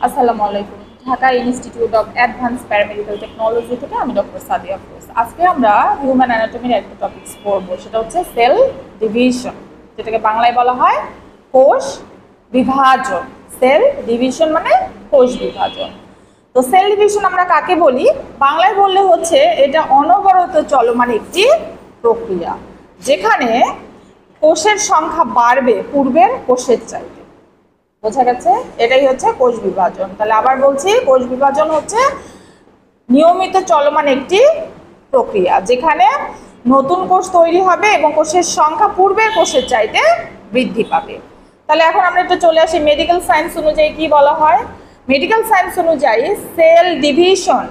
আসসালামু আলাইকুম। Dhaka institute of advance paramedical technology থেকে আমি ডক্টর সাদিয়া আফরোজ। আজকে আমরা হিউম্যান অ্যানাটমির একটা টপিকস পড়বো, সেটা হচ্ছে সেল ডিভিশন, যেটাকে বাংলায় বলা হয় কোষ বিভাজন। সেল ডিভিশন মানে কোষ বিভাজন। তো সেল ডিভিশন আমরা কাকে বলি? বাংলায় বললে হচ্ছে এটা অনবরত চলমান একটি প্রক্রিয়া, যেখানে কোষের সংখ্যা বাড়বে পূর্বের কোষের চাইতে। বোঝা গেছে? এটাই হচ্ছে কোষ বিভাজন। তাহলে আবার বলছি, কোষ বিভাজন হচ্ছে নিয়মিত চলমান একটি প্রক্রিয়া, যেখানে নতুন কোষ তৈরি হবে এবং কোষের সংখ্যা পূর্বের কোষের চাইতে বৃদ্ধি পাবে। তাহলে এখন আমরা একটু চলে আসি মেডিকেল সায়েন্স অনুযায়ী কি বলা হয়। মেডিকেল সায়েন্স অনুযায়ী cell division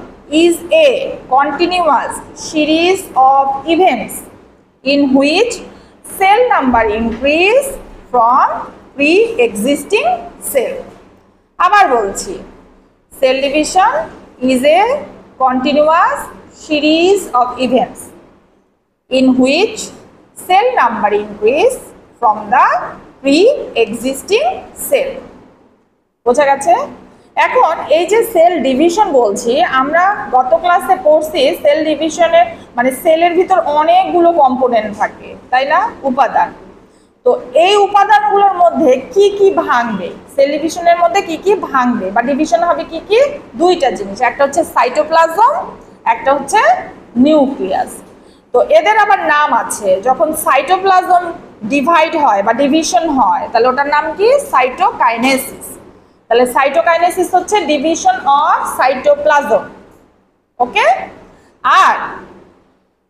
is a continuous series of events in which cell number increase from pre-existing cell. আবার বলছি, cell division is a continuous series of events in which cell number increase from the pre-existing cell. বোঝা গেছে? এখন এই যে cell division বলছি, আমরা গত ক্লাসে পড়ছি সেল ডিভিশনের মানে সেলের ভিতর অনেকগুলো কম্পোনেন্ট থাকে, তাই না? উপাদান। তো এই উপাদানগুলোর মধ্যে কি কি ভাঙবে, সেল ডিভিশনের মধ্যে কি কি ভাঙবে বা ডিভিশন হবে কি কি? দুইটা জিনিস, একটা হচ্ছে সাইটোপ্লাজম, একটা হচ্ছে নিউক্লিয়াস। তো এদের আবার নাম আছে। যখন সাইটোপ্লাজম ডিভাইড হয় বা ডিভিশন হয়, তাহলে ওটার নাম কি? সাইটোকাইনেসিস। তাহলে সাইটোকাইনেসিস হচ্ছে ডিভিশন অফ সাইটোপ্লাজম। ওকে? আর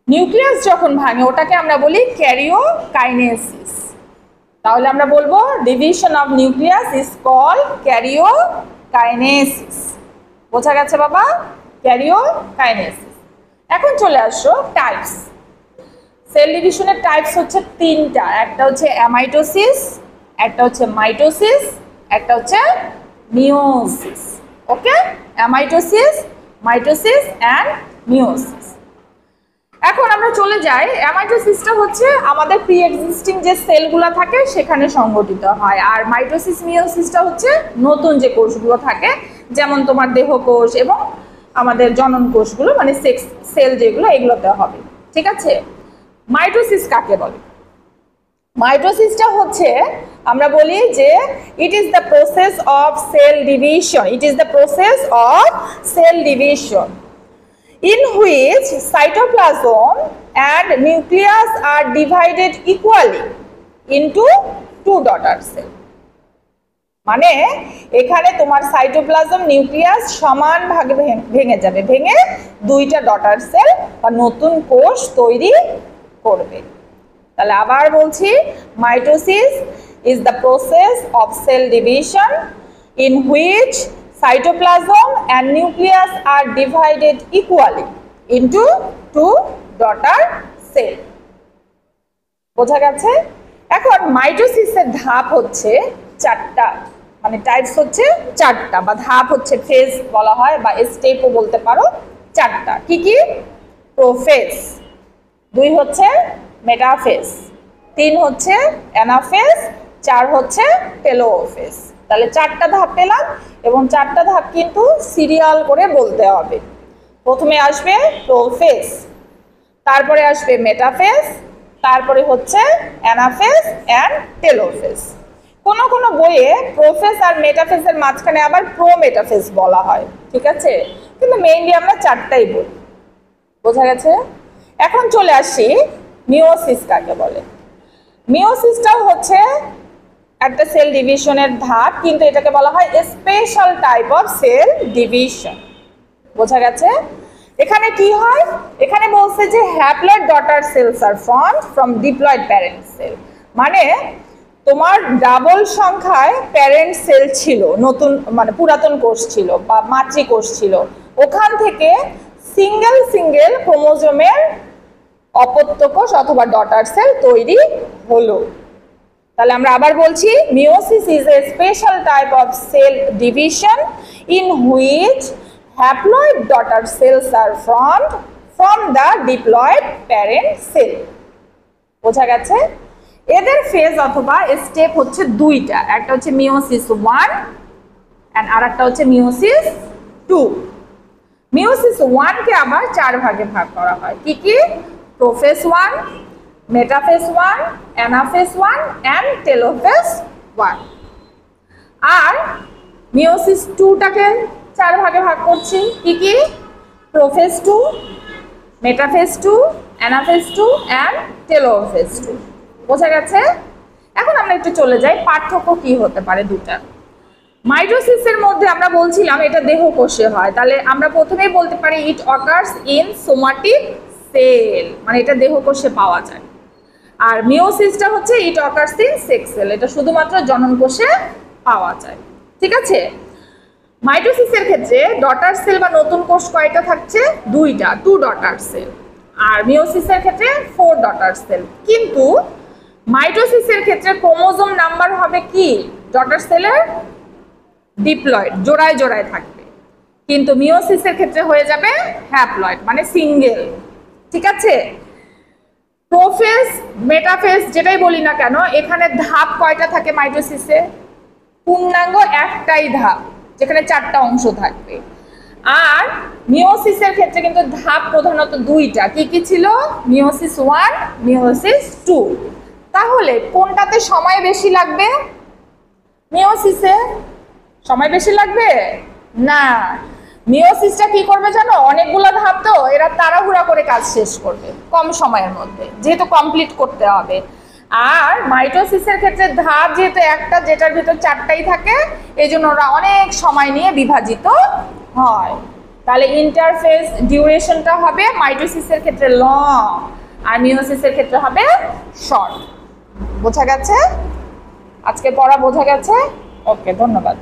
নিউক্লিয়াস যখন ভাঙে ওটাকে আমরা বলি ক্যারিওকাইনেসিস। তাহলে আমরা বলবো division of nucleus is called karyokinesis. বোঝা গেছে বাবা? ক্যারিওকাইনেসিস। এখন চলে আসো টাইপস। সেল ডিভিশনের টাইপস হচ্ছে তিনটা। একটা হচ্ছে অ্যামাইটোসিস, একটা হচ্ছে মাইটোসিস, একটা হচ্ছে meiosis. Okay? Amitosis, mitosis and meiosis. এখন আমরা চলে যাই, অ্যামাইটোসিসটা হচ্ছে আমাদের প্রি এক্সিস্টিং যে সেলগুলো থাকে সেখানে সংগঠিত হয়, আর মাইটোসিস মিওসিসটা হচ্ছে নতুন যে কোষগুলো থাকে, যেমন তোমার দেহকোষ এবং আমাদের জনন কোষগুলো, মানে সেক্স সেল যেগুলো, এগুলোতে হবে। ঠিক আছে? মাইটোসিস কাকে বলে? মাইটোসিসটা হচ্ছে আমরা বলি যে it is the process of cell division, it is the process of cell division in which cytoplasm and nucleus are divided equally into two daughter cells. মানে এখানে তোমার সাইটোপ্লাজম নিউক্লিয়াস সমান ভাগে ভেঙে যাবে, ভেঙে দুইটা ডটার সেল বা নতুন কোষ তৈরি করবে। তাহলে আবার বলছি, mitosis is the process of cell division in which cytoplasm and nucleus are divided equally into two daughter cells. বোঝা গেছে? এখন মাইটোসিসের ধাপ হচ্ছে চারটা, মানে টাইপস হচ্ছে চারটা, বা ধাপ হচ্ছে ফেজ বলা হয় বা স্টেপও বলতে পারো। চারটা কি কি? প্রোফেজ, দুই হচ্ছে মেটাফেজ, তিন হচ্ছে অ্যানাফেজ, চার হচ্ছে টেলোফেজ। তাহলে চারটা ধাপ পেলাম এবং চারটা ধাপ কিন্তু সিরিয়াল করে বলতে হবে। প্রথমে আসবে প্রোফেজ, তারপরে আসবে মেটাফেজ, তারপরে হচ্ছে অ্যানাফেজ অ্যান্ড টেলোফেজ। কোনো কোনো বইয়ে প্রোফেজ আর মেটাফেজের মাঝখানে আবার প্রোমেটাফেজ বলা হয়। ঠিক আছে? কিন্তু মেইনলি আমরা চারটাই বলি। বোঝা গেছে? এখন চলে আসি মিওসিস কাকে বলে। মিওসিসটাও হচ্ছে একটা সেল ডিভিশনের ধাপ, কিন্তু এটাকে বলা হয় special type of cell division. বোঝা গেছে? এখানে কি হয়? এখানে বলছে যে haploid daughter cells are formed from diploid parent cell. মানে তোমার ডাবল সংখ্যায় প্যারেন্ট সেল ছিল, নতুন মানে পুরাতন কোষ ছিল বা মাতৃকোষ ছিল, ওখান থেকে সিঙ্গেল সিঙ্গেল ক্রোমোজোমের অপত্য কোষ অথবা ডটার সেল তৈরি হলো। তাহলে আমরা আবার বলছি, meiosis is a special type of cell division in which haploid daughter cells are formed from the diploid parent cell. বোঝা গেছে? এদের ফেজ অথবা স্টেপ হচ্ছে দুইটা, একটা হচ্ছে মিওসিস 1, এন্ড আরেকটা হচ্ছে মিওসিস 2। মিওসিস 1 কে আবার 4 ভাগে ভাগ করা হয়। কি কি? Prophase 1, metaphase 1, anaphase 1 and telophase 1। আর মিওসিস 2 টাকে 4 ভাগে ভাগ করছি। কি কি? Prophase 2, metaphase 2, anaphase 2 and telophase 2। বোঝা গেছে? এখন আমরা একটু চলে যাই পার্থক্য কি হতে পারে দুটার। মাইটোসিসের মধ্যে আমরা বলছিলাম এটা দেহকোষে হয়, তাহলে আমরা প্রথমেই বলতে পারি it occurs in somatic cell, মানে এটা দেহকোষে পাওয়া যায়। আর মিওসিসটা হচ্ছে it occurs in sex cell, এটা শুধুমাত্র জননকোষে পাওয়া যায়। ঠিক আছে? মাইটোসিসের ক্ষেত্রে ডটার সেল বা নতুন কোষ কয়টা থাকছে? 2টা, 2 ডটার সেল। আর মিওসিসের ক্ষেত্রে 4 ডটার সেল। কিন্তু মাইটোসিসের ক্ষেত্রে ক্রোমোজোম নাম্বার হবে কি? ডটার সেলের ডিপ্লয়েড, জোড়ায় জোড়ায় থাকবে। কিন্তু মিওসিসের ক্ষেত্রে হয়ে যাবে হ্যাপ্লয়েড, মানে সিঙ্গেল। ঠিক আছে? প্রোফেজ, মেটাফেজ যেটাই বলি না কেন, এখানে ধাপ কয়টা থাকে মাইটোসিসে? পূর্ণাঙ্গ একটাই ধাপ, যেখানে 4টা অংশ থাকবে। আর মিওসিসের ক্ষেত্রে কিন্তু ধাপ প্রধানত 2টা। কি কি ছিল? Meiosis 1, meiosis 2। তাহলে কোনটাতে সময় বেশি লাগবে? মিওসিসে সময় বেশি লাগবে না। মিওসিসটা কি করবে জানো? অনেকগুলো ধাপ, তো এরা তাড়াহুড়া করে কাজ শেষ করবে কম সময়ের মধ্যে, যেহেতু কমপ্লিট করতে হবে। আর মাইটোসিসের ক্ষেত্রে ধাপ যেহেতু একটা, যেটার ভিতর 4টাই থাকে, এই জন্য ওরা অনেক সময় নিয়ে বিভাজিত হয়। তাহলে ইন্টারফেজ ডিউরেশনটা হবে মাইটোসিসের ক্ষেত্রে লং, আর মিওসিসের ক্ষেত্রে হবে শর্ট। বোঝা গেছে? আজকে পড়া বোঝা গেছে? ওকে, ধন্যবাদ।